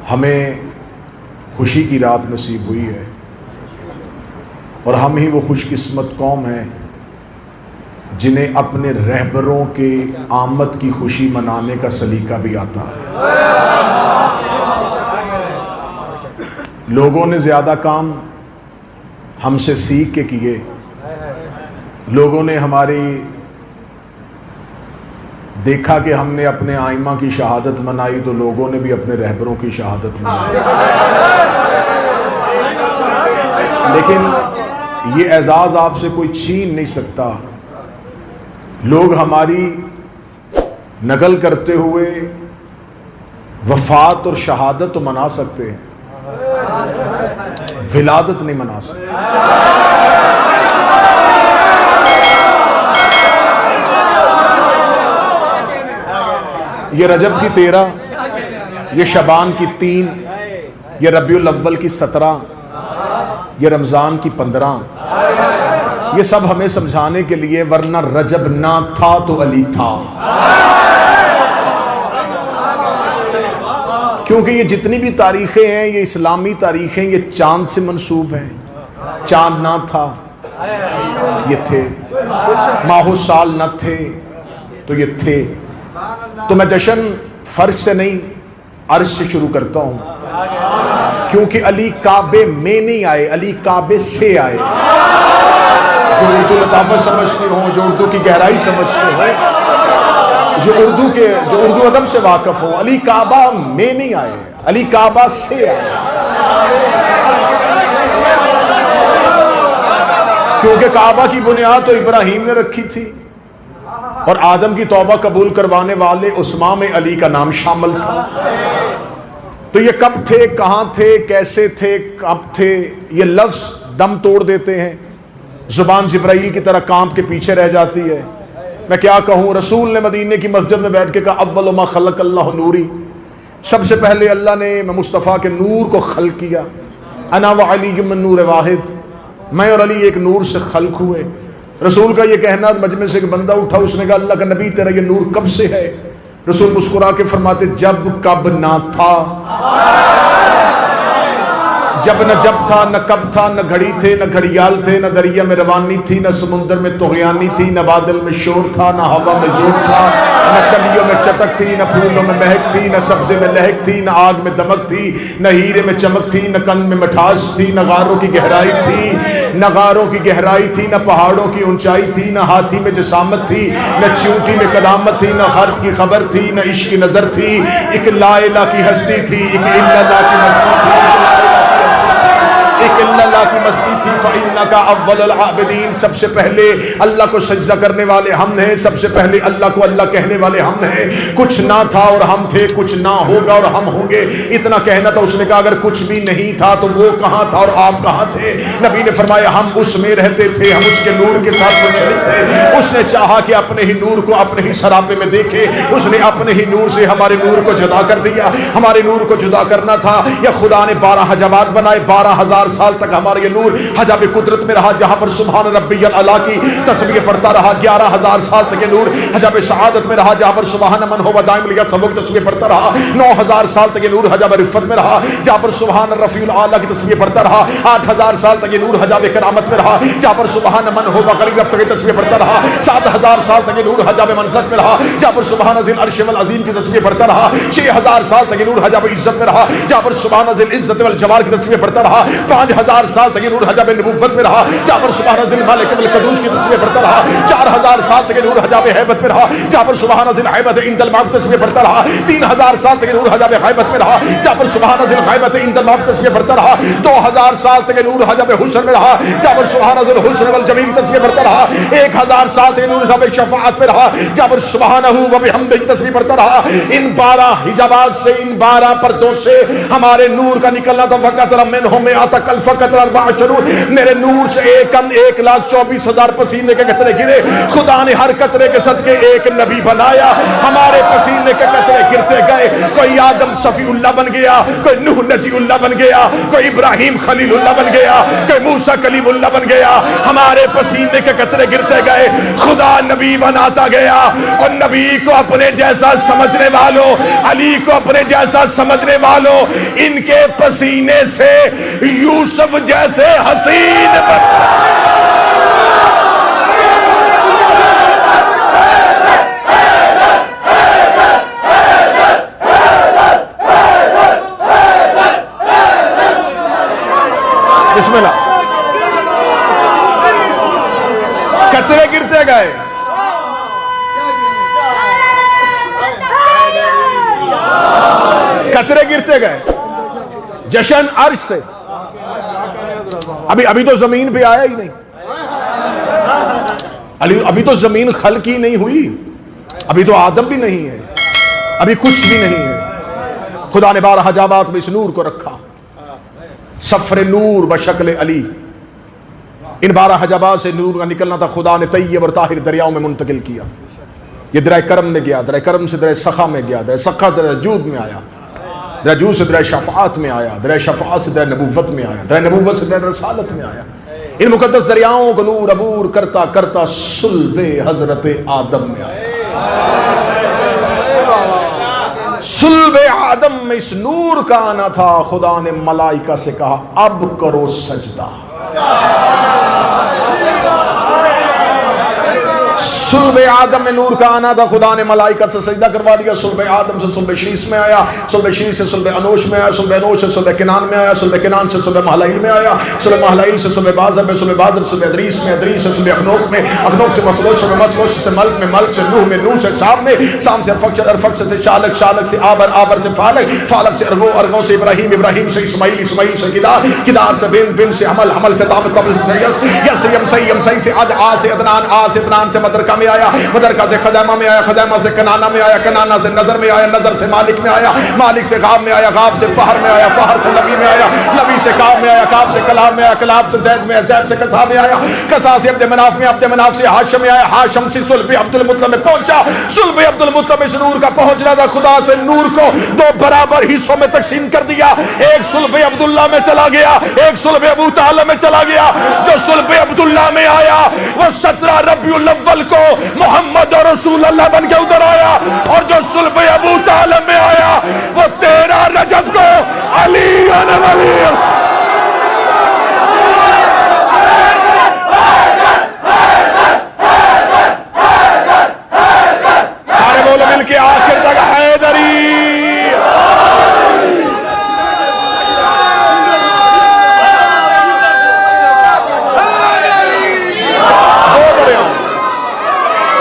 हमें खुशी की रात नसीब हुई है और हम ही वो खुशकिस्मत कौम है जिन्हें अपने रहबरों के आमद की खुशी मनाने का सलीका भी आता है। लोगों ने ज़्यादा काम हमसे सीख के किए, लोगों ने हमारी देखा कि हमने अपने आइमा की शहादत मनाई तो लोगों ने भी अपने रहबरों की शहादत मनाई। लेकिन ये एजाज़ आपसे कोई छीन नहीं सकता। लोग हमारी नकल करते हुए वफात और शहादत तो मना सकते हैं, विलादत नहीं मना सकते। ये रजब की 13, ये शबान की 3, ये रबीउल अव्वल की 17, ये रमज़ान की 15, ये सब हमें समझाने के लिए, वरना रजब ना था तो अली था। क्योंकि ये जितनी भी तारीखें हैं ये इस्लामी तारीखें, ये चांद से मंसूब हैं। चांद ना था ये थे, माहो साल न थे तो ये थे। तो मैं जश्न फर्श से नहीं अर्श से शुरू करता हूं, क्योंकि अली काबे में नहीं आए, अली काबे से आए। जो उर्दू लताफत समझते हो, जो उर्दू की गहराई समझते हो, जो उर्दू अदब से वाकिफ हो, अली काबा में नहीं आए, अली काबा से आए। क्योंकि काबा की बुनियाद तो इब्राहीम ने रखी थी और आदम की तौबा कबूल करवाने वाले उस्मान में अली का नाम शामिल था। तो ये कब थे, कहां थे, कैसे थे, कब थे, ये लफ्ज दम तोड़ देते हैं। जुबान जिब्राइल की तरह कांप के पीछे रह जाती है। मैं क्या कहूँ, रसूल ने मदीने की मस्जिद में बैठ के कहा, अव्वल मा खलक अल्लाह नूरी, सबसे पहले अल्लाह ने मुस्तफ़ा के नूर को खल्क किया। अना व अली मिन नूर वाहिद, मैं और अली एक नूर से खल्क हुए। रसूल का ये कहना, मजमे से एक बंदा उठा, उसने कहा, अल्लाह का नबी तेरा ये नूर कब से है? रसूल मुस्कुरा के फरमाते, जब कब ना था। जब न जब था, न कब था, न घड़ी थे, न घड़ियाल थे, न दरिया में रवानी थी, न समुंदर में तुग़यानी थी, न बादल में शोर था, न हवा में जोर था, न कलियों में चटक थी, न फूलों में महक थी, न सब्जे में लहक थी, न आग में दमक थी, न हीरे में चमक थी, न कंद में मिठास थी, न गारों की गहराई थी, न गारों की गहराई थी, न पहाड़ों की ऊंचाई थी, न हाथी में जसामत थी, न चींटी में कदामत थी, न खर्द की खबर थी, न इश्क की नजर थी, एक ला इला की हस्ती थी, एक इल्लल्लाह की मस्ती थी, एक इल्लल्लाह की मस्ती थी। फ़इन्नका अव्वलुल आबिदीन, सबसे पहले अल्लाह को सजदा करने वाले हम हैं, सबसे पहले अल्लाह को अल्लाह कहने वाले हम हैं। कुछ ना था और हम थे, कुछ ना होगा और हम होंगे, इतना कहना था। उसने कहा, अगर कुछ भी नहीं था तो वो कहाँ था और आप कहाँ थे? नबी ने फरमाया, हम उसमें रहते थे, हम उसके नूर के साथ मुंसलिक थे। उसने चाहा कि अपने ही नूर को अपने ही सरापे में देखे, उसने अपने ही नूर से हमारे नूर को जुदा कर दिया। हमारे नूर को जुदा करना था या खुदा ने 12 हजाबात बनाए, 12,000 साल तक हमारा ये नूर हजाब कुदरत में रहा, जहां पर सुभान रब्बियल आला की तस्बीह पढ़ता रहा। 11,000 साल तक ये नूर हजाब शहादत में रहा, जहां पर सुभान मन हो दाइम लिया सबक तस्बीह पढ़ता रहा। 9,000 साल तक ये नूर हजाब रिफत में रहा, जहां पर सुभान रफीउल आला की तस्बीह पढ़ता रहा। 8,000 साल तक ये नूर हजाब करामत में रहा, जहां पर सुभान मन हो गरीब रफ्त की तस्बीह पढ़ता रहा। 7,000 साल तक ये नूर हजाब मनफरत में रहा, जहां पर सुभान जिल अर्श वल अजीम की तस्बीह पढ़ता रहा। 6,000 साल तक ये नूर हजाब इज्जत में रहा, जहां पर सुभान जिल इज्जत वल जमाल की तस्बीह पढ़ता रहा। 5,000 साल तक ये नूर हजाब नबुव्वत में रहा, जहां पर सुभान जिल मालिक वल कदूस की तस्बीह पढ़ता रहा। 4,000 साल तक ये नूर हजाब हैबत में रहा, जहां पर सुभान जिल हैबत इंदल मौत तस्बीह पढ़ता रहा। 3,000 साल तक ये नूर हजाब हैबत में रहा, जहां पर सुभान जिल हैबत इंदल मौत तस्बीह पढ़ता रहा। 2,000 साल तक ये नूर हजाब हुस्न में रहा, जहां पर सुभान जिल हुस्न वल जमील तस्बीह पढ़ता रहा। 1,000 साल तक ये नूर हजाब शफाअत में रहा, जहां पर सुभानहू व बिहम्दिही तस्बीह पढ़ता रहा। इन 12 हिजाबात से, इन 12 पर्दों से हमारे नूर का निकलना था। फकत मिनहुम मिअत कल फकत अरबा शुरू, मेरे नूर से 1,24,000 पसीने के कतरे गिरे। खुदा ने हर कतरे के सदके एक नबी बनाया। हमारे पसीने के कतरे गिरते गए। कोई आदम सफीउल्लाह बन गया, कोई नूह नजीउल्लाह बन गया, कोई इब्राहिम खलीलुल्लाह बन गया, कोई मूसा कलीमुल्लाह बन गया। हमारे पसीने के कतरे गिरते गए, खुदा नबी बनाता गया। और नबी को अपने जैसा समझने वालों, अली को अपने जैसा समझने वालों, इनके पसीने से यूसुफ जैसे हसीन बिस्मिल्लाह, कतरे गिरते गए। कतरे गिरते गए जशन अर्श से। अभी तो जमीन पे आया ही नहीं, अभी तो जमीन खल की नहीं हुई, अभी तो आदम भी नहीं है, अभी कुछ भी नहीं है। खुदा ने 12 हजाबात में इस नूर को रखा, सफर नूर बशक्ल अली। इन 12 हजाबात से नूर का निकलना था। खुदा ने तैयब और ताहिर दरियाओं में मुंतकिल किया। ये दरिया करम में गया, दरिया करम से दरिया सखा में गया, दरिया सखा दरिया जूद में आया, दरिया जूद से दरिया शफात में आया, दरिया शफात से दरिया नबूवत में आया, दरिया नबूवत से दरिया रसालत में आया। इन मुकद्दस दरियाओं को नूर अबूर करता करता सुल्बे हजरत आदम में आया। सुल्बे आदम में इस नूर का आना था। खुदा ने मलाइका से कहा अब करो सजदा। सुल्बे आदम में नूर का आना था। खुदा ने मलाइका से सजदा करवा दिया। सुल्बे आदम से सुल्बे शीस में आया, सुल्बे शीस से सुल्बे अनोश में आया, सुल्बे अनोश से सुल्बे किनान में आया, सुल्बे किनान से सुल्बे महलाइल में आया, सुल्बे महलाइल से सुल्बे बाजर में, सुल्बे बाजर से सुल्बे अदरीस में, अदरीस से सुल्बे अखनोक में, अखनोक से मसलोश में, मसलोश से मल्क में, मल्क से नूह में, नूह से शाम में, शाम से अरफक से शालक, शालक से आबर, आबर से फालक, फालक से अरगो, अरगो से इब्राहिम, इब्राहिम से इस्माइल, इस्माइल से किदार, किदार से बिन, बिन से हमल, हमल से दामत, कब्ल से यस, यस से यमसई, यमसई से अद, आ से अदनान, आ से अदनान से मदरका में आया, मदरका से खदैमा में आया, खदैमा से कनाना में आया, कनाना से नजर में आया, नजर से मालिक में आया, मालिक से गाब में आया, गाब से फहर में आया, फहर से नबी में आया, नबी से काब में आया, काब से कलाब में आया, कलाब से जैद में आया, जैद से कसा में आया, कसा से अब्द मनाफ में, अब्द मनाफ से हाशम में आया, हाशम से सुल्बे अब्दुल मुत्तलिब में पहुंचा। सुल्बे अब्दुल मुत्तलिब इस नूर का पहुंचना था। खुदा से नूर को 2 बराबर हिस्सों में तकसीम कर दिया। एक सुल्बे अब्दुल्ला में चला गया, एक सुल्बे अबू तालिब में चला गया। जो सुल्बे अब्दुल्ला में आया वो 17 रबीउल अव्वल को मोहम्मद और रसूल अल्लाह बन के उधर आया, और जो सुल्बे अबू तालिब में आया वो 13 रजब को अली वली। सारे बोलो मिलके आखिर तक हैदरी।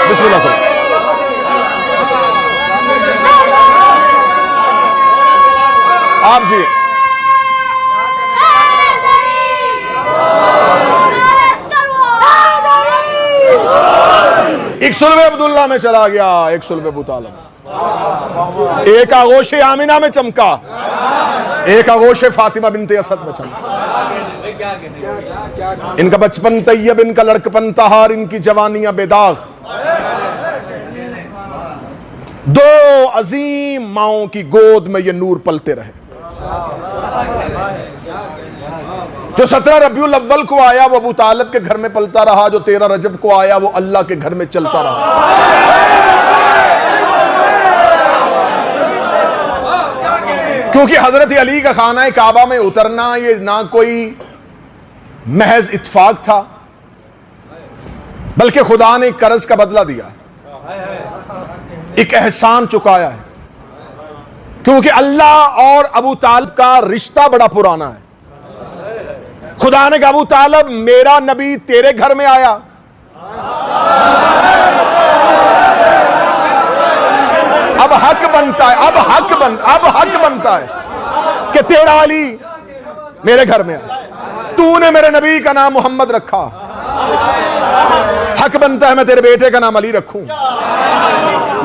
बिस्मिल्लाह सर। आप जी एक सुल्बे अब्दुल्ला में चला गया, एक सुल्बे अबू तालिब। एक आगोश आमिना में चमका, एक आगोश फातिमा बिनते असद में चमका। इनका बचपन तैयब, इनका लड़कपन तहार, इनकी जवानियां बेदाग। 2 अजीम माओं की गोद में ये नूर पलते रहे। जो 17 रबीउल अव्वल को आया वो अबू तालिब के घर में पलता रहा, जो 13 रजब को आया वो अल्लाह के घर में चलता रहा। क्योंकि हजरत अली का खाना काबा में उतरना ये ना कोई महज इत्फाक था, बल्कि खुदा ने कर्ज का बदला दिया, एक एहसान चुकाया है। क्योंकि अल्लाह और अबू तालिब का रिश्ता बड़ा पुराना है। खुदा ने कहा अबू तालिब मेरा नबी तेरे घर में आया, अब हक बनता है, अब हक बनता है कि तेरा अली मेरे घर में आया। तूने मेरे नबी का नाम मोहम्मद रखा। हक बनता है मैं तेरे बेटे का नाम अली रखूं।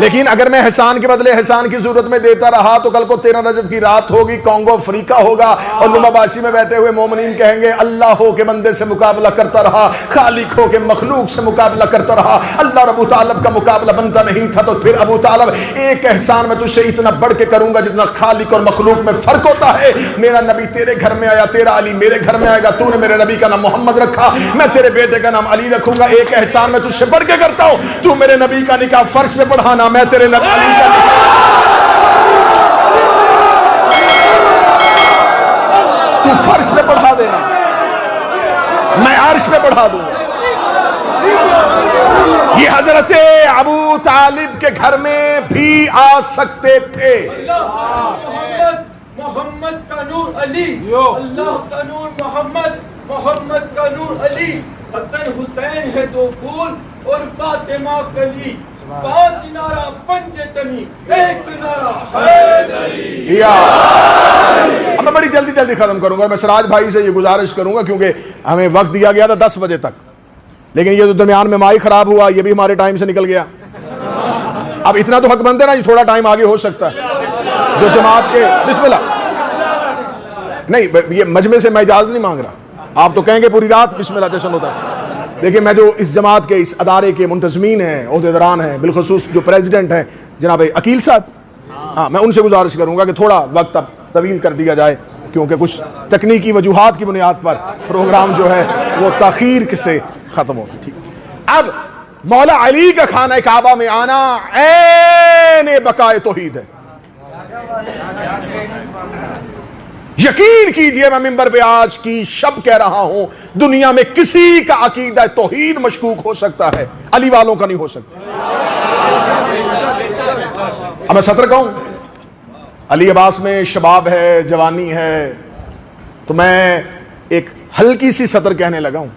लेकिन अगर मैं एहसान के बदले एहसान की सूरत में देता रहा तो कल को 13 रजब की रात होगी, कॉन्गो अफ्रीका होगा और नुमाबाशी में बैठे हुए मोमिनीन कहेंगे अल्लाह हो के बंदे से मुकाबला करता रहा, खालिक हो के मखलूक से मुकाबला करता रहा, अल्लाह और अबू तालिब का मुकाबला बनता नहीं था। तो फिर अबू तालिब एक एहसान में तुझसे इतना बढ़ के करूंगा जितना खालिक और मखलूक में फर्क होता है। मेरा नबी तेरे घर में आया, तेरा अली मेरे घर में आएगा, तूने मेरे नबी का नाम मोहम्मद रखा, मैं तेरे बेटे का नाम अली रखूंगा। एक एहसान में तुझसे बढ़ के करता हूं, तू मेरे नबी का निकाह फर्श पे पढ़ाना, मैं तेरे नबी अली का तू फर्श पे पढ़ा देना, मैं अर्श पे पढ़ा दूंगा। ये हजरत अबू तालिब के घर में भी आ सकते थे। मोहम्मद का नूर अली, अल्लाह का नूर मोहम्मद, मोहम्मद का नूर अली, हसन हुसैन है दो फूल और फातिमा कली, 5 नारा पंचतनी, 1 नारा हैदरी। अब मैं बड़ी जल्दी जल्दी खत्म करूंगा। मैं सराज भाई से ये गुजारिश करूंगा क्योंकि हमें वक्त दिया गया था 10 बजे तक, लेकिन ये जो दरमियान में माई खराब हुआ ये भी हमारे टाइम से निकल गया। अब इतना तो हक बनते ना, थोड़ा टाइम आगे हो सकता है। जो जमात के बिस्मिल्लाह नहीं, ये मजमे से मैं इजाजत नहीं मांग रहा, आप तो कहेंगे पूरी रात बिस्मिल्लाह जश्न होता है। देखिए मैं जो इस जमात के इस अदारे के मुंतजमीन हैं, ओहदेदारान हैं, बिलखुसूस जो प्रेसिडेंट हैं जनाब अकील साहब, हाँ मैं उनसे गुजारिश करूंगा कि थोड़ा वक्त अब तवील कर दिया जाए क्योंकि कुछ तकनीकी वजूहात की बुनियाद पर प्रोग्राम जो है वो ताखीर से खत्म हो। ठीक, अब मौला अली का खाना काबा में आना ऐने बकाए तौहीद है। यकीन कीजिए मैं मिंबर पे आज की शब कह रहा हूं, दुनिया में किसी का अकीदा तौहीद मशकूक हो सकता है, अली वालों का नहीं हो सकता। अब मैं सत्र कहूं, अली अब्बास में शबाब है, जवानी है, तो मैं एक हल्की सी सत्र कहने लगा हूं।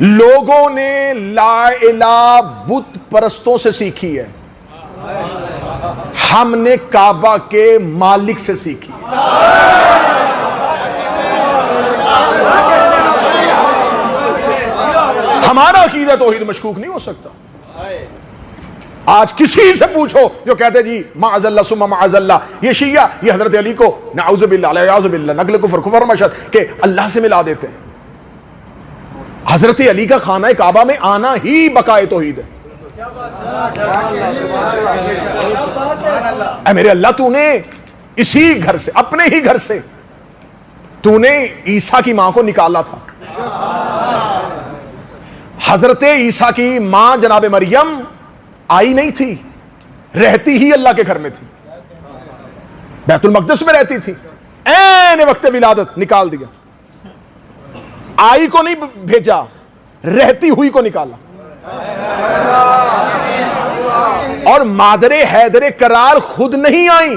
लोगों ने ला इलाहा बुत परस्तों से सीखी है, हमने काबा के मालिक से सीखी। हमारा अकीदा तौहीद मशकूक नहीं हो सकता। आज किसी से पूछो जो कहते जी माअज़ल्लाह सुम्मा माअज़ल्लाह, ये शिया ये हजरत अली को नाउज़ुबिल्लाह नकल कुफ्र कुफ्र मशद के अल्लाह से मिला देते हैं। हजरत अली का खाना काबा में आना ही बकाए तौहीद है। मेरे अल्लाह तूने इसी घर से, अपने ही घर से तूने ईसा की मां को निकाला था। हजरत ईसा की मां जनाब मरियम आई नहीं थी, रहती ही अल्लाह के घर में थी, बैतुल मक़दिस में रहती थी। ऐन वक्त विलादत निकाल दिया, आई को नहीं भेजा, रहती हुई को निकाला। और मादरे हैदरे करार खुद नहीं आई,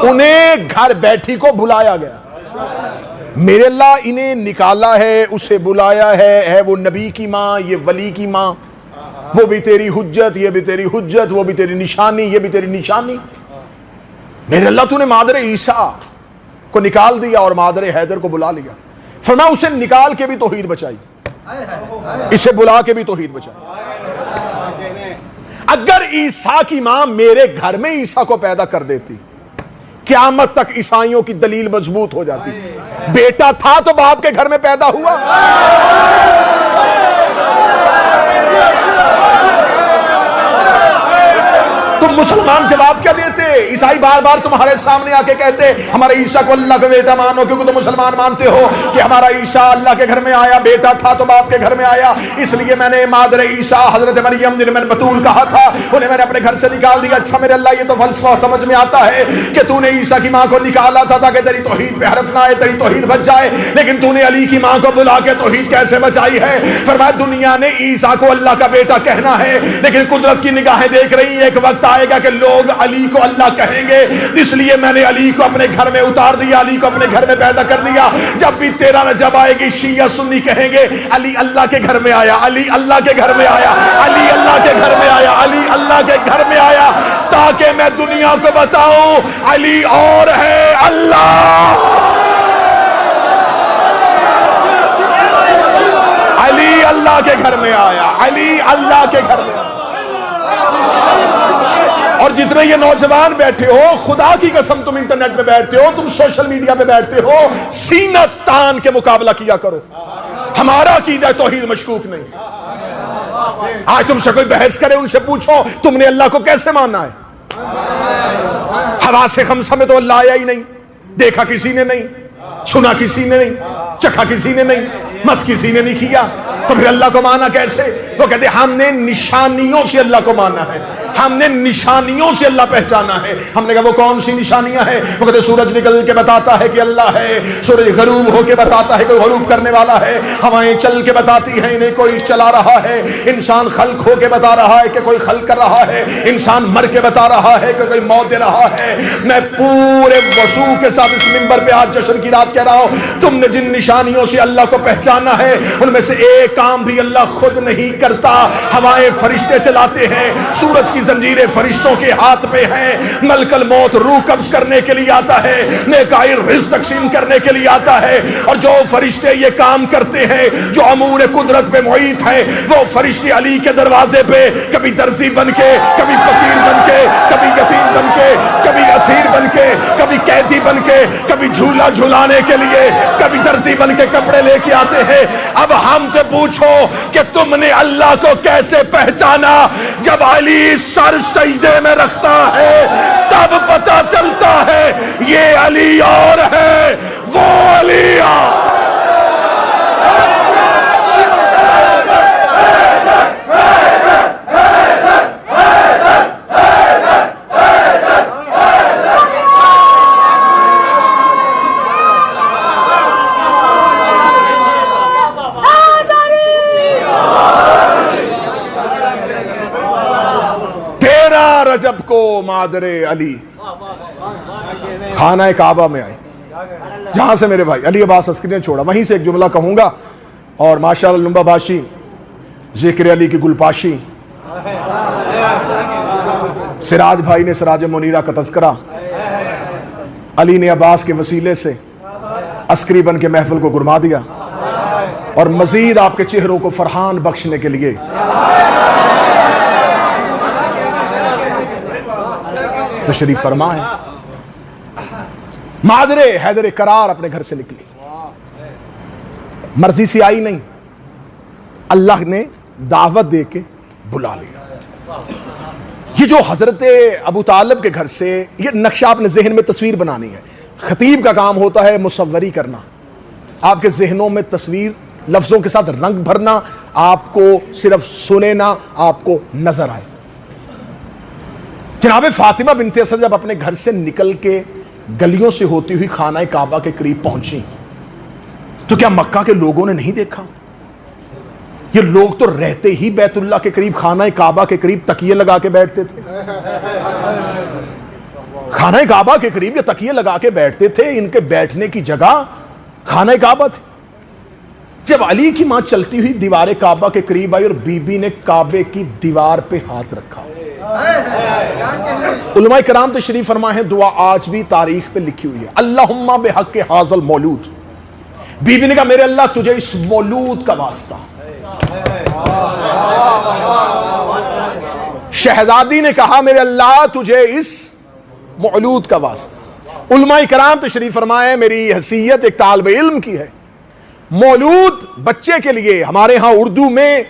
उन्हें घर बैठी को बुलाया गया। मेरे अल्लाह इन्हें निकाला है, उसे बुलाया है वो नबी की मां, ये वली की मां, वो भी तेरी हुज्जत, ये भी तेरी हुज्जत, वो भी तेरी निशानी, ये भी तेरी निशानी। मेरे अल्लाह तूने मादरे ईसा को निकाल दिया और मादरे हैदर को बुला लिया। फरमाया उसे निकाल के भी तौहीद बचाई, इसे बुला के भी तौहीद बचाई। अगर ईसा की मां मेरे घर में ईसा को पैदा कर देती, क़यामत तक ईसाइयों की दलील मजबूत हो जाती। बेटा था तो बाप के घर में पैदा हुआ। तुम मुसलमान जवाब क्या देते? ईसाई बार बार तुम्हारे सामने आके कहते हमारे ईसा को अल्लाह का बेटा मानो, क्योंकि तुम मुसलमान मानते हो कि हमारा ईसा अल्लाह के घर में आया, बेटा था तो बाप के घर में आया, इसलिए मैंने मादरे ईसा हजरत मरियम जिन्हें मैंने बतूल कहा था उन्हें मैंने अपने घर से निकाल दिया। अच्छा मेरे अल्लाह ये तो फलसफा समझ में आता है कि तूने ईसा की मां को निकाला था ताकि तेरी तौहीद पे हरफ ना आए, तेरी तौहीद बच जाए, लेकिन तूने अली की मां को बुला के तौहीद कैसे बचाई है? फरमाया दुनिया ने ईसा को अल्लाह का बेटा कहना है, लेकिन कुदरत की निगाहें देख रही है, एक वक्त आएगा कि लोग अली को अल्लाह कहेंगे, इसलिए मैंने अली को अपने घर में उतार दिया, अली को अपने घर में पैदा कर दिया। जब भी 13 रजब आएगी शिया सुन्नी कहेंगे अली अल्लाह के घर में आया, अली अल्लाह के घर में आया, अली अल्लाह के घर में आया, अली अल्लाह के घर में आया, ताकि मैं दुनिया को बताऊं अली और है अल्लाह। अली अल्लाह के घर में आया, अली अल्लाह के घर में आया। और जितने ये नौजवान बैठे हो, खुदा की कसम तुम इंटरनेट पे बैठते हो, तुम सोशल मीडिया पे बैठते हो, सीना तान के मुकाबला किया करो। हमारा अकीदा तौहीद मशकूक नहीं। आज तुमसे कोई बहस करे, उनसे पूछो तुमने अल्लाह को कैसे माना है। हवा से खमसा में तो अल्लाह आया ही नहीं, देखा किसी ने नहीं, सुना किसी ने नहीं, चखा किसी ने नहीं, मस किसी ने नहीं किया, तो फिर अल्लाह को माना कैसे। वो कहते हमने निशानियों से अल्लाह को माना है, हमने निशानियों से अल्लाह पहचाना है। हमने कहा वो कौन सी निशानियां हैं। वो कहते सूरज निकल के बताता है कि अल्लाह है, सूरज गरूब होके बताता है कोई गरूब करने वाला है, हवाएं चल के बताती हैं इन्हें कोई चला रहा है, इंसान खल्क होके बता रहा है कि कोई खल्क कर रहा है, इंसान मर के बता रहा है कि कोई मौत दे रहा है। मैं पूरे वसू के साथ इस मिंबर पे आज जश्न की रात कह रहा हूं, तुमने जिन निशानियों से अल्लाह को पहचाना है उनमें से एक काम भी अल्लाह खुद नहीं करता। हवाएं फरिश्ते चलाते हैं, सूरज की जंजीरें फरिश्तों के हाथ पे हैं, मलकल मौत रूह कब्ज करने के लिए आता है, नेकायर रिज़्क़ तकसीम करने के लिए आता है। और जो फरिश्ते ये काम करते हैं, जो अमूर कुदरत पे मुईत है, वो फरिश्ते अली के दरवाजे पे कभी दर्जी बन के, कभी फकीर बन के, कभी यतीम बन के, कभी असीर बन के, कभी कैदी बन के, कभी झूला झुलाने के लिए, कभी दर्जी बन के कपड़े लेके आते हैं। अब हमसे पूछो कि तुमने अल्लाह को कैसे पहचाना। जब अली सर सजदे में रखता है तब पता चलता है ये अली और है, वो अली और। रजब को मादरे अली खाना काबा में आए, जहां से मेरे भाई अली अब्बास अस्करी ने छोड़ा, वहीं से एक जुमला कहूंगा। और माशाअल्लाह लुम्बाबाशी, जिक्र अली की गुलपाशी, सिराज भाई ने सिराज मुनीरा का तज़किरा, अली ने अब्बास के वसीले से अस्करी बन के महफिल को गुरमा दिया और मजीद आपके चेहरों को फरहान बख्शने के लिए तशरीफ फरमा है। मादरे हैदर करार अपने घर से निकली, मर्जी से आई नहीं, अल्लाह ने दावत दे के बुला लिया। ये जो हजरत अबू तालिब के घर से, ये नक्शा अपने जहन में तस्वीर बनानी है। खतीब का काम होता है मुसव्वरी करना, आपके जहनों में तस्वीर लफ्जों के साथ रंग भरना, आपको सिर्फ सुने ना, आपको नजर आए। जनाब फातिमा बिन्ते असद जब अपने घर से निकल के गलियों से होती हुई खाना काबा के करीब पहुंची, तो क्या मक्का के लोगों ने नहीं देखा? ये लोग तो रहते ही बैतुल्लाह के करीब, खाना काबा के करीब तकिए लगा के बैठते थे। खाना काबा के करीब ये तकिए लगा के बैठते थे, इनके बैठने की जगह खाना काबा थी। जब अली की मां चलती हुई दीवार काबा के करीब आई और बीबी ने काबे की दीवार पे हाथ रखा, उलमा कराम तशरीफ फरमा है, दुआ आज भी तारीख पे लिखी हुई है, अल्लाहुम्मा बिहक़्क़ि हाज़ल मौलूद। बीबी ने कहा मेरे अल्लाह तुझे इस मौलूद का वास्ता। शहजादी ने कहा मेरे अल्लाह तुझे इस मौलूद का वास्ता। उलमा कराम तशरीफ फरमाए मेरी हैसियत एक तालिब इल्म की है, मौलूद बच्चे के लिए हमारे यहां उर्दू में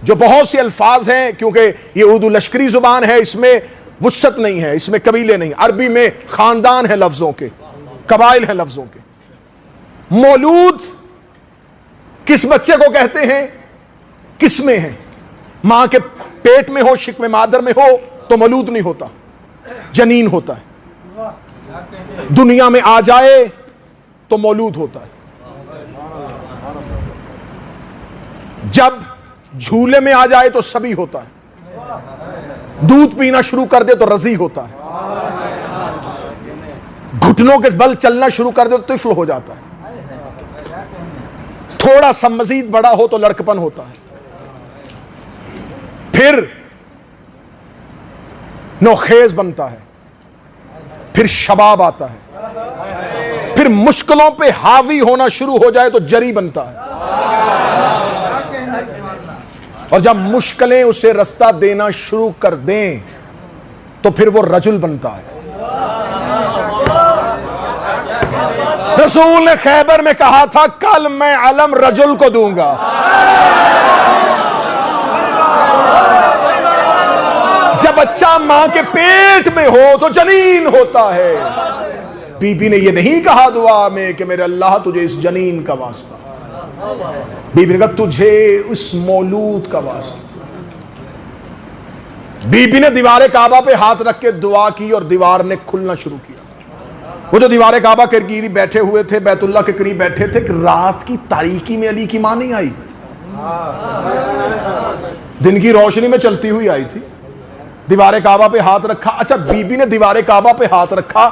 जो बहुत से अल्फाज हैं, क्योंकि ये उर्दू लश्करी जुबान है, इसमें वुस्सत नहीं है, इसमें कबीले नहीं, अरबी में खानदान है लफ्जों के, कबाइल है लफ्जों के। मौलूद किस बच्चे को कहते हैं, किस में है? मां के पेट में हो, शिक में मादर में हो तो मौलूद नहीं होता, जनीन होता है। दुनिया में आ जाए तो मौलूद होता है। जब झूले में आ जाए तो सभी होता है, दूध पीना शुरू कर दे तो रजी होता है, घुटनों के बल चलना शुरू कर दे तो तिफल हो जाता है, थोड़ा सा मजीद बड़ा हो तो लड़कपन होता है, फिर नौखेज बनता है, फिर शबाब आता है, फिर मुश्किलों पे हावी होना शुरू हो जाए तो जरी बनता है। और जब मुश्किलें उसे रास्ता देना शुरू कर दें तो फिर वो रजुल बनता है। रसूल ने खैबर में कहा था कल मैं अलम रजुल को दूंगा। जब बच्चा मां के पेट में हो तो जनीन होता है। बीबी ने ये नहीं कहा दुआ में कि मेरे अल्लाह तुझे इस जनीन का वास्ता, बीबी ने कहा तुझे उस मौलूद का वास्ता। बीबी ने दीवार काबा पे हाथ रख के दुआ की और दीवार ने खुलना शुरू किया। वो जो दीवार काबा के करीब बैठे हुए थे, बैतुल्लाह के करीब बैठे थे, कि रात की तारीकी में अली की मां नहीं आई, दिन की रोशनी में चलती हुई आई थी। दीवार काबा पे हाथ रखा। अच्छा, बीबी ने दीवार काबा पे हाथ रखा।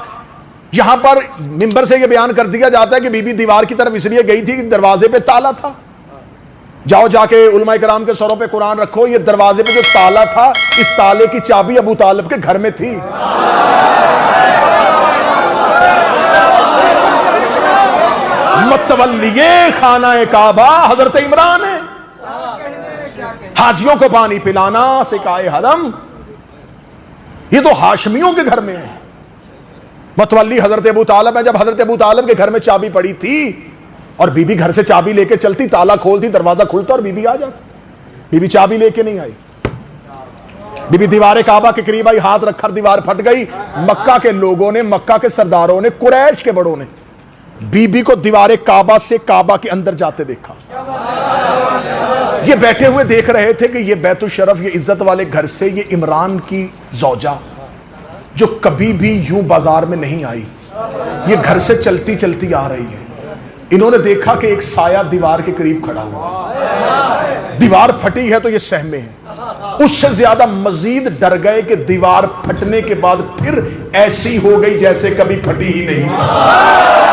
यहां पर मिंबर से यह बयान कर दिया जाता है कि बीबी दीवार की तरफ इसलिए गई थी कि दरवाजे पे ताला था। जाओ जाके उलमा कराम के सरों पे कुरान रखो, ये दरवाजे पे जो ताला था, इस ताले की चाबी अबू तालिब के घर में थी। मुतवल्लिये खाना काबा हजरत इमरान है। हाजियों को पानी पिलाना सिकाए हरम, ये तो हाशमियों के घर में है। मुतवल्ली हजरत अबू तालिब है। जब हजरत अबू तालिब के घर में चाबी पड़ी थी और बीबी घर से चाबी लेके चलती, ताला खोलती, दरवाजा खुलता और बीबी आ जाती। बीबी चाबी लेके नहीं आई। बीबी दीवार काबा के करीब आई, हाथ रखा, दीवार फट गई। मक्का के लोगों ने, मक्का के सरदारों ने, कुरैश के बड़ों ने बीबी को दीवार काबा से काबा के अंदर जाते देखा। ये बैठे हुए देख रहे थे कि ये बैतुल शरफ, ये इज्जत वाले घर से ये इमरान की जौजा जो कभी भी यूं बाजार में नहीं आई, ये घर से चलती चलती आ रही है। इन्होंने देखा कि एक साया दीवार के करीब खड़ा हुआ। दीवार फटी है तो ये सहमे हैं। उससे ज्यादा मजीद डर गए कि दीवार फटने के बाद फिर ऐसी हो गई जैसे कभी फटी ही नहीं थी।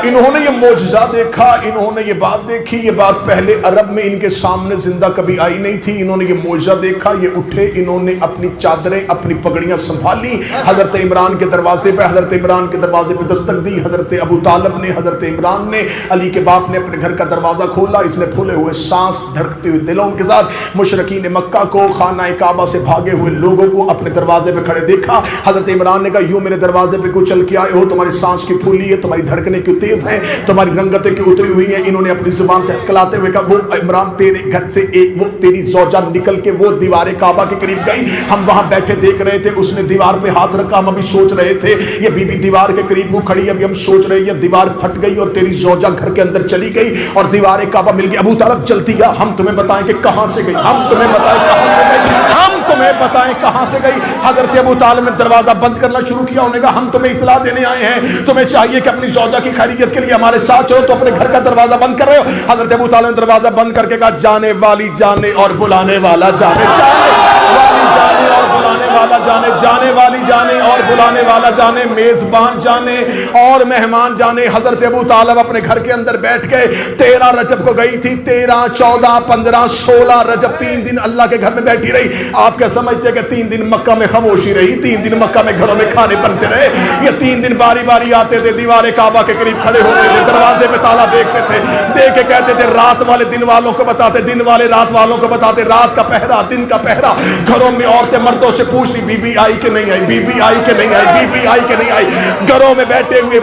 इन्होंने ये मौजज़ा देखा, इन्होंने ये बात देखी। ये बात पहले अरब में इनके सामने जिंदा कभी आई नहीं थी। इन्होंने ये मौजज़ा देखा, ये उठे, इन्होंने अपनी चादरें, अपनी पगड़ियां संभाली, हजरत इमरान के दरवाजे पे, हजरत इमरान के दरवाजे पे दस्तक दी। हजरत अबू तालिब ने, हजरत इमरान ने, अली के बाप ने अपने घर का दरवाजा खोला। इसने फूले हुए सांस, धड़कते हुए दिलों के साथ मुशरिकीन मक्का को, खाना काबा से भागे हुए लोगों को अपने दरवाजे पे खड़े देखा। हजरत इमरान ने कहा यूं मेरे दरवाजे पे क्यों चल के आए हो? तुम्हारी सांस की फूली है, तुम्हारी धड़कने क्यों तेज है, तुम्हारी रंगतें की उतरी हुई है। इन्होंने अपनी जुबान से कहलाते हुए कहा वो इमरान तेरे घर से एक वो तेरी जौजा निकल के वो दीवार काबा के करीब गई। हम वहां बैठे देख रहे थे, उसने दीवार पे हाथ रखा। हम अभी सोच रहे थे ये बीबी दीवार के करीब वो खड़ी, अभी हम सोच रहे ये दीवार फट गई और तेरी जौजा घर के अंदर चली गई और दीवार काबा मिल गई। अबू तालिब जल्दी आ, हम तुम्हें बताएं कि कहां से गई, हम तुम्हें बताएं कहां से गई, हम तुम्हें बताएं कहां से गई। हजरत अबू तालिब ने दरवाजा बंद करना शुरू किया। उन्होंने कहा हम तुम्हें इतला देने आए हैं, तुम्हें चाहिए कि अपनी जौजा की खैरियत के लिए हमारे साथ चलो, तो अपने घर का दरवाजा बंद कर रहे हो। हजरत अबू तालिब ने दरवाजा बंद करके कहा जाने वाली जाने और बुलाने वाला जाने, जाने वाली जाने और बुलाने वाला जाने, जाने वाली जाने और बुलाने वाला जाने, मेजबान जाने और मेहमान जाने। हजरत अबू तालिब अपने घर के अंदर बैठ गए। 13 रजब को गई थी, 13, 14, 15, 16 रजब 3 दिन अल्लाह के घर में बैठी रही। आप क्या समझते कि 3 दिन मक्का में खामोशी रही? 3 दिन मक्का में घरों में खाने बनते रहे। ये 3 दिन बारी बारी आते थे, दीवार काबा के करीब खड़े होते थे, दरवाजे पे ताला देखते थे, देख के कहते थे रात वाले दिन वालों को बताते, दिन वाले रात वालों को बताते, रात का पहरा, दिन का पहरा। घरों में औरतें मर्दों से पूछती बीबी आई कि नहीं आई, बीबी आई कि नहीं आई, बीबी आई कि नहीं आई। घरों में बैठे हुए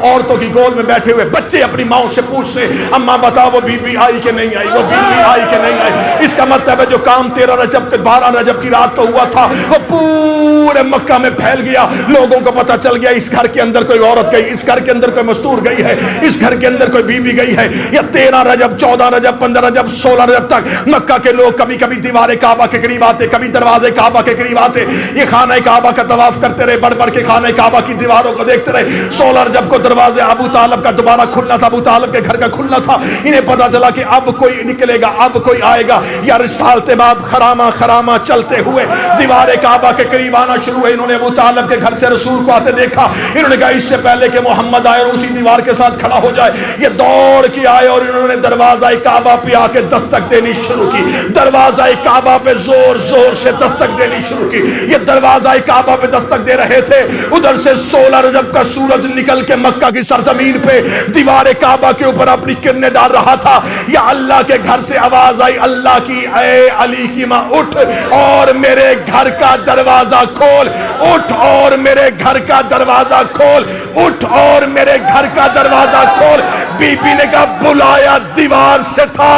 औरतों की गोल में बैठे हुए बच्चे अपनी माओ से पूछते अम्मा बताओ वो बीबी आई कि नहीं आई, वो बीबी आई कि नहीं आई। इसका मतलब है जो काम 13 रजब 12 रजब की रात को हुआ था वो पूरे मक्का में फैल गया। लोगों को पता चल गया इस घर के अंदर कोई औरत गई, इस घर के अंदर कोई मस्तूर गई है, इस घर के अंदर कोई बीबी गई है। या 13 रजब, 14 रजब, 15 रजब, 16 रजब तक मक्का के लोग कभी कभी दीवार काबा के करीब आते, कभी दरवाजे काबा के करीब आते। ये खाना काबा का तवाफ करते रहे, बढ़ बढ़ के खाना काबा की दीवारों को देखते रहे। 16 रजब को दरवाजे अबू तालिब का दोबारा खुलना था, अबू तालिब के घर का खुलना था। इन्हें पता चला कि अब कोई निकलेगा, अब कोई आएगा। या रिसालते बाद खरामा खरामा चलते हुए दीवार काबा के करीब आना शुरू हुए। इन्होंने अबू तालिब के घर से रसूल को आते देखा। इन्होंने कहा इससे पहले कि मोहम्मद आए और उसी दीवार के साथ खड़ा हो जाए, ये दौड़ के आए और इन्होंने दरवाजा काबा पे आके दस्तक देनी शुरू की। दरवाजा काबा पे जोर जोर से दस्तक देनी शुरू की। ये दरवाजा काबा पे दस्तक दे रहे रहे थे, उधर से 16 रजब का सूरज निकल के मक्का की सरजमीन पे दीवार काबा के ऊपर अपनी किरणें डाल रहा था। या अल्लाह के घर से आवाज आई अल्लाह की, ऐ अली की मां उठ और मेरे घर का दरवाजा खोल, उठ और मेरे घर का दरवाजा खोल, उठ और मेरे घर का दरवाजा खोल। बीबी ने कहा बुलाया दीवार से था,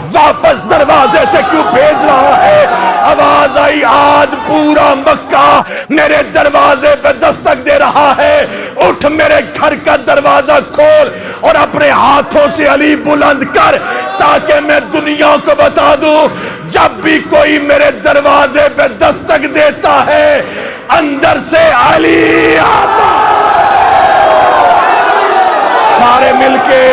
वापस दरवाजे से क्यों भेज रहा है? आवाज आई आज पूरा मक्का मेरे दरवाजे पे दस्तक दे रहा है, उठ मेरे घर का दरवाजा खोल और अपने हाथों से अली बुलंद कर, ताकि मैं दुनिया को बता दूं जब भी कोई मेरे दरवाजे पे दस्तक देता है अंदर से अली आता। सारे मिलके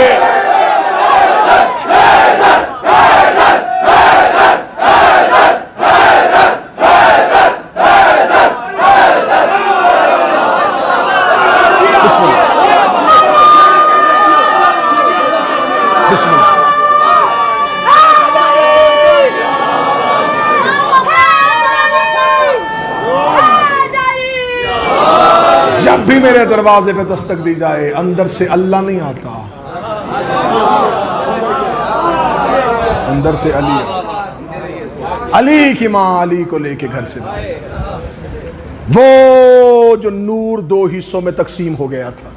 जब भी मेरे दरवाजे पे दस्तक दी जाए अंदर से अल्लाह नहीं आता, अंदर से अली। अली की मां अली को लेके घर से वो जो नूर 2 हिस्सों में तकसीम हो गया था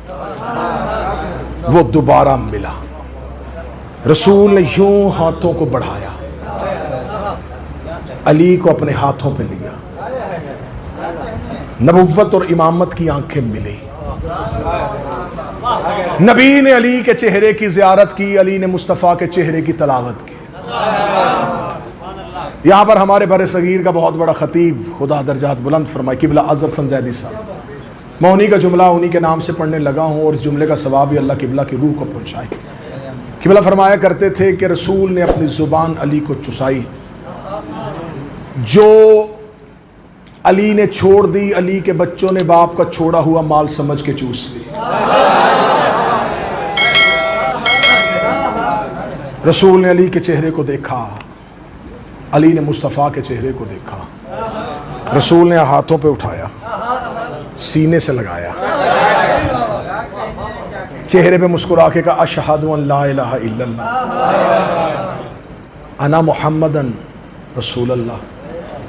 वो दोबारा मिला। रसूल ने यूं हाथों को बढ़ाया, अली को अपने हाथों पे लिया, नबुव्वत और इमामत की आंखें मिली। नबी ने अली के चेहरे की जियारत की, अली ने मुस्तफ़ा के चेहरे की तलावत की। यहां पर हमारे बरे सगीर का बहुत बड़ा खतीब, खुदा दर्जात बुलंद फरमाए, किबला अज़र संजैदी साहब, मैं उन्हीं का जुमला उन्हीं के नाम से पढ़ने लगा हूं और इस जुमले का सवाब भी अल्लाह किबला की रूह को पहुंचाए। किबला फरमाया करते थे कि रसूल ने अपनी जुबान अली को चुसाई, जो अली ने छोड़ दी, अली के बच्चों ने बाप का छोड़ा हुआ माल समझ के चूस ली। रसूल ने अली के चेहरे को देखा, अली ने मुस्तफ़ा के चेहरे को देखा। रसूल ने हाथों पे उठाया, सीने से लगाया, चेहरे पे मुस्कुरा के कहा अशहदु अन ला इलाहा इल्लल्लाह अना मुहम्मदन रसूलुल्लाह,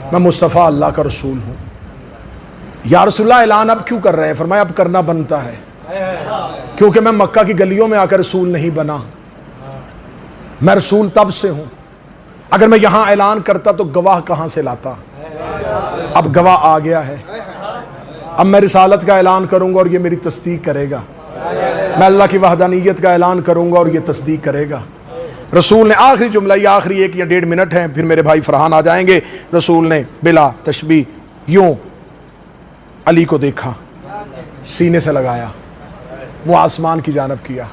मैं मुस्तफ़ा अल्लाह का रसूल हूँ। या रसूलल्लाह ऐलान अब क्यों कर रहे हैं? फरमाया अब करना बनता है, क्योंकि मैं मक्का की गलियों में आकर रसूल नहीं बना, मैं रसूल तब से हूँ। अगर मैं यहाँ ऐलान करता तो गवाह कहाँ से लाता? अब गवाह आ गया है, अब मैं रिसालत का ऐलान करूँगा और ये मेरी तस्दीक करेगा, मैं अल्लाह की वहदानियत का ऐलान करूँगा और ये तस्दीक करेगा। रसूल ने आखिरी जुमला, ये आखिरी 1 या 1.5 मिनट है, फिर मेरे भाई फरहान आ जाएंगे। रसूल ने बिला तशबी यूं अली को देखा, सीने से लगाया, वो आसमान की जानब किया।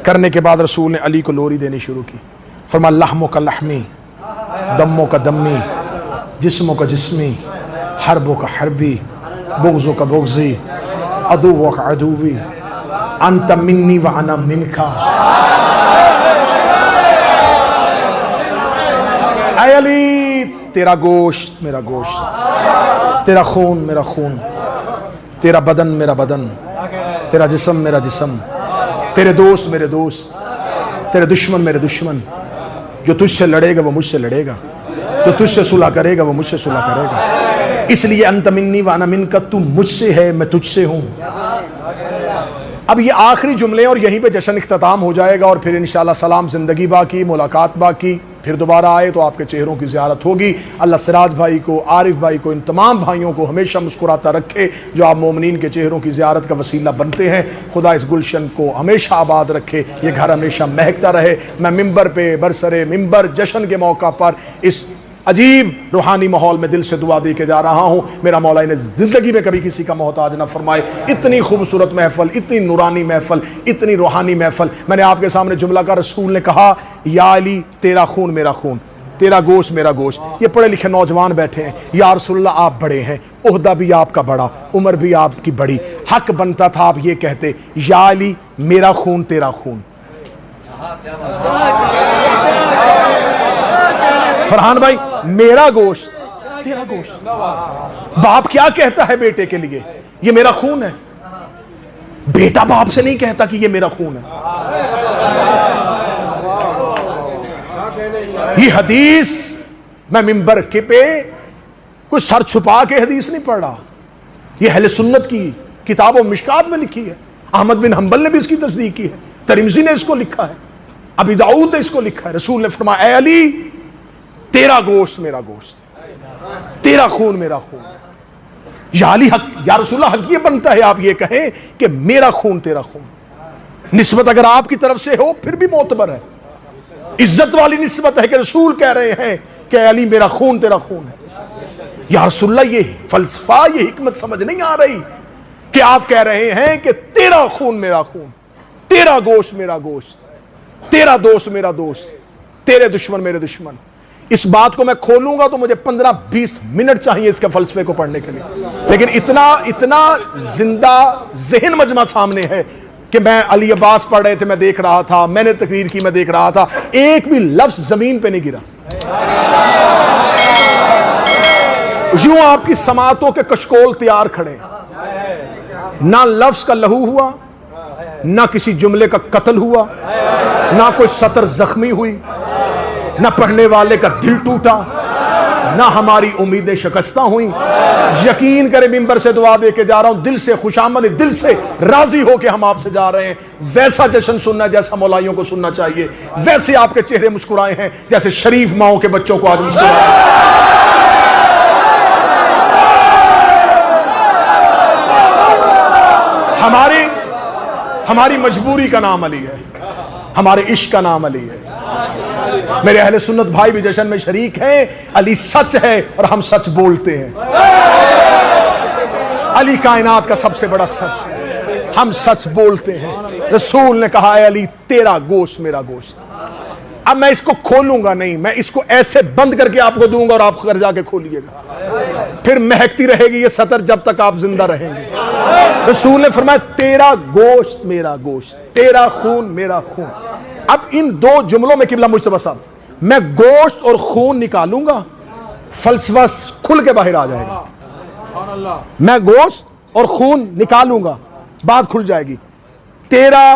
करने के बाद रसूल ने अली को लोरी देनी शुरू की। फरमा लहमो का लहमी, दम्मो का दम्मी, जिस्मों का जिस्मी, हरबों का हरबी, बुग़्ज़ों का बुग़्ज़ी, अदुव्वों का अदुवी, अंत मिन्नी व अना मिनका। ऐ अली तेरा गोश्त मेरा गोश्त, तेरा खून मेरा खून, तेरा बदन मेरा बदन, तेरा जिस्म मेरा जिस्म, तेरे दोस्त मेरे दोस्त, तेरे दुश्मन मेरे दुश्मन। जो तुझसे लड़ेगा वो मुझसे लड़ेगा, जो तुझसे सुलह करेगा वो मुझसे सुलह करेगा। इसलिए अंत मिन्नी व अना मिनका, तू मुझसे है मैं तुझसे हूँ। अब ये आखिरी जुमले और यहीं पे जश्न इख्तिताम हो जाएगा और फिर इंशाअल्लाह सलाम, ज़िंदगी बाकी, मुलाकात बाकी। फिर दोबारा आए तो आपके चेहरों की ज़ियारत होगी। अल्लाह सिराज भाई को, आरिफ भाई को, इन तमाम भाइयों को हमेशा मुस्कुराता रखे जो आप मोमिनीन के चेहरों की ज़ियारत का वसीला बनते हैं। खुदा इस गुलशन को हमेशा आबाद रखे, ये घर हमेशा महकता रहे। मैं मिंबर पे बरसरे मिंबर जश्न के मौका पर इस अजीब रूहानी माहौल में दिल से दुआ दे के जा रहा हूँ, मेरा मौला इन्हें ज़िंदगी में कभी किसी का मोहताज ना फरमाए। इतनी खूबसूरत महफल, इतनी नूरानी महफल, इतनी रूहानी महफल। मैंने आपके सामने जुमला का, रसूल ने कहा या अली तेरा खून मेरा खून, तेरा गोश्त मेरा गोश्त। ये पढ़े लिखे नौजवान बैठे हैं, या रसूलल्लाह आप बड़े हैं, ओहदा भी आपका बड़ा, उम्र भी आपकी बड़ी, हक बनता था आप ये कहते या अली मेरा खून तेरा खून। फरहान भाई मेरा गोश्त तेरा गोश्त। बाप क्या कहता है बेटे के लिए? ये मेरा खून है। बेटा बाप से नहीं कहता कि ये मेरा खून है। ये हदीस मैं मिंबर के पे कोई सर छुपा के हदीस नहीं पढ़ रहा। ये अहले सुन्नत की किताबों मिशकात में लिखी है। अहमद बिन हंबल ने भी इसकी तस्दीक की है, तिरमिज़ी ने इसको लिखा है, अबी दाऊद ने इसको लिखा है। रसूल ने फरमाया, ऐ अली, तेरा गोश्त मेरा गोश्त, तेरा खून मेरा खून। या अली हक, या रसूलल्लाह, हक ये बनता है आप ये कहें कि मेरा खून तेरा खून। निस्बत अगर आपकी तरफ से हो फिर भी मोतबर है, इज्जत वाली निस्बत है कि रसूल कह रहे हैं कि अली मेरा खून तेरा खून है। या रसूलल्लाह, ये फलसफा, ये हिकमत समझ नहीं आ रही कि आप कह रहे हैं कि तेरा खून मेरा खून, तेरा गोश्त मेरा गोश्त, तेरा दोस्त मेरा दोस्त, तेरे दुश्मन मेरे दुश्मन। इस बात को मैं खोलूंगा तो मुझे 15-20 मिनट चाहिए इसके फलसफे को पढ़ने के लिए, लेकिन इतना जिंदा ज़हन मजमा सामने है कि मैं अली अब्बास पढ़ रहे थे, मैं देख रहा था, मैंने तकरीर की, मैं देख रहा था, एक भी लफ्ज जमीन पे नहीं गिरा। यूं आपकी समातों के कशकोल तैयार खड़े, ना लफ्ज का लहू हुआ, ना किसी जुमले का कत्ल हुआ, ना कोई सतर जख्मी हुई, ना पढ़ने वाले का दिल टूटा, ना हमारी उम्मीदें शिकस्ता हुई। यकीन करें, मिंबर से दुआ दे के जा रहा हूं, दिल से खुशामद, दिल से राजी हो के हम आपसे जा रहे हैं। वैसा जश्न सुनना जैसा मौलाइयों को सुनना चाहिए, वैसे आपके चेहरे मुस्कुराए हैं जैसे शरीफ माओं के बच्चों को आज मुस्कुराए। हमारी मजबूरी का नाम अली है, हमारे इश्क का नाम अली है। मेरे अहले सुन्नत भाई भी जश्न में शरीक हैं। अली सच है और हम सच बोलते हैं। अली कायनात का सबसे बड़ा सच है, हम सच बोलते हैं। रसूल ने कहा है, अली तेरा गोश्त मेरा गोश्त। अब मैं इसको खोलूंगा नहीं, मैं इसको ऐसे बंद करके आपको दूंगा और आप घर जाके खोलिएगा, फिर महकती रहेगी ये सतर जब तक आप जिंदा रहेंगे। रसूल ने फरमाया, तेरा गोश्त मेरा गोश्त, तेरा खून मेरा खून। अब इन दो जुमलों में किबला मुज्तबा साहब, मैं गोश्त और खून निकालूंगा, फलसफा खुल के बाहर आ जाएगा। मैं गोश्त और खून निकालूंगा, बात खुल जाएगी। तेरा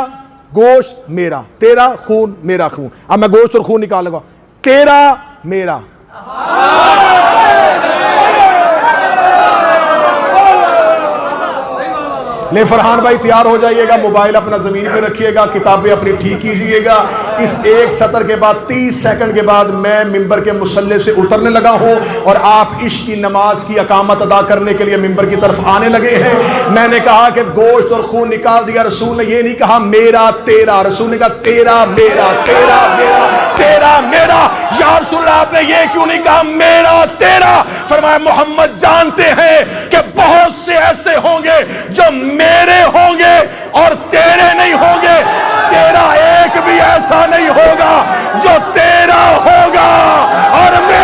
गोश्त मेरा, तेरा खून मेरा खून। अब मैं गोश्त और खून निकालूंगा, तेरा मेरा। ले फरहान भाई तैयार हो जाइएगा, मोबाइल अपना जमीन पे रखिएगा, किताबें अपनी ठीक कीजिएगा। इस एक सतर के बाद 30 सेकंड के बाद मैं मिंबर के मुसल्ले से उतरने लगा हूं और आप इश्क की नमाज की अकामत अदा करने के लिए मिंबर की तरफ आने लगे हैं। मैंने कहा कि गोश्त और खून निकाल दिया, रसूल ने ये नहीं कहा मेरा तेरा, रसूल ने कहा तेरा मेरा, तेरा मेरा, तेरा मेरा। या रसूल आपने ये क्यों नहीं कहा मेरा तेरा? फरमाया, मोहम्मद जानते हैं कि बहुत से ऐसे होंगे जो मेरे होंगे और तेरे नहीं होंगे, तेरा एक भी ऐसा नहीं होगा जो तेरा होगा और मेरा